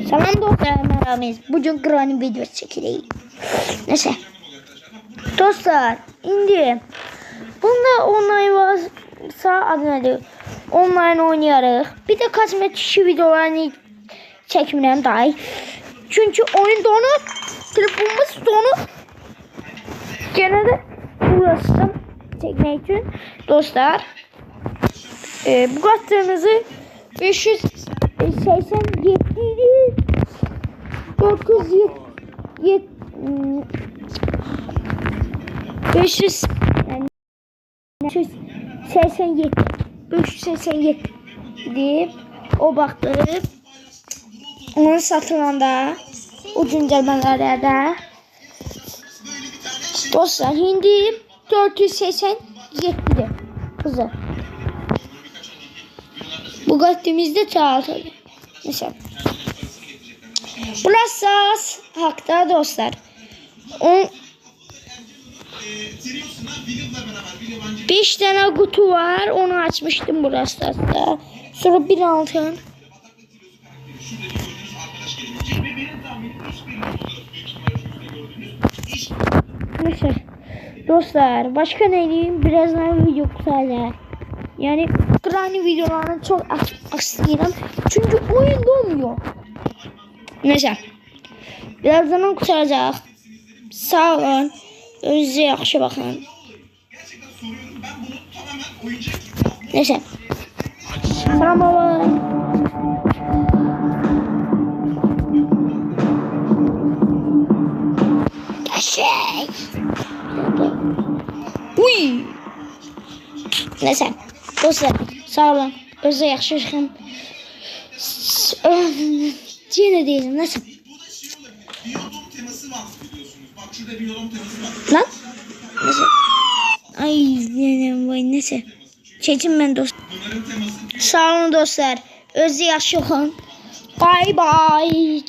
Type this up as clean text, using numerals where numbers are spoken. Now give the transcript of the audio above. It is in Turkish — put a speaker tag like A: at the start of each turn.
A: Salam dostlar, merhaba. Bugün Granny video çekileyim. Neyse. Dostlar, indi bunda online varsa adı nedir? Online oynayarıq. Bir de kosmetik videolarını çəkmirəm dahi. Çünkü oyun donup, telefonumuz donup. Gene de uğraştım çekmek için. Dostlar, bu kartlarınızı 587 407 500 yani 587 587 deyip o baktırıp onu satılanda o güncelmelerde dostlar hindi 487'de kızı bu gazetemizde çoğaltıldı. Mesela burası hakta dostlar. 5 tane kutu var. Onu açmıştım burası da. Sonra bir altın. Neyse. Dostlar başka ne diyeyim? Birazdan video kutaylar. Yani Granny videolarını çok aksayırım. Çünkü oyun donmuyor. Neyse. Birazdan kurtaracaq. Sağ olun. Özünüze yaxşı baxın. Neyse. Salam olun. Uy. Neyse. Dostlar sağ olun. Özünüze yaxşı baxın. Yine değilim. Nasıl? Lan? Nasıl? Ay neyse. Çekin ben dost. Sağ olun dostlar. Özü yaşayın. Bye bye.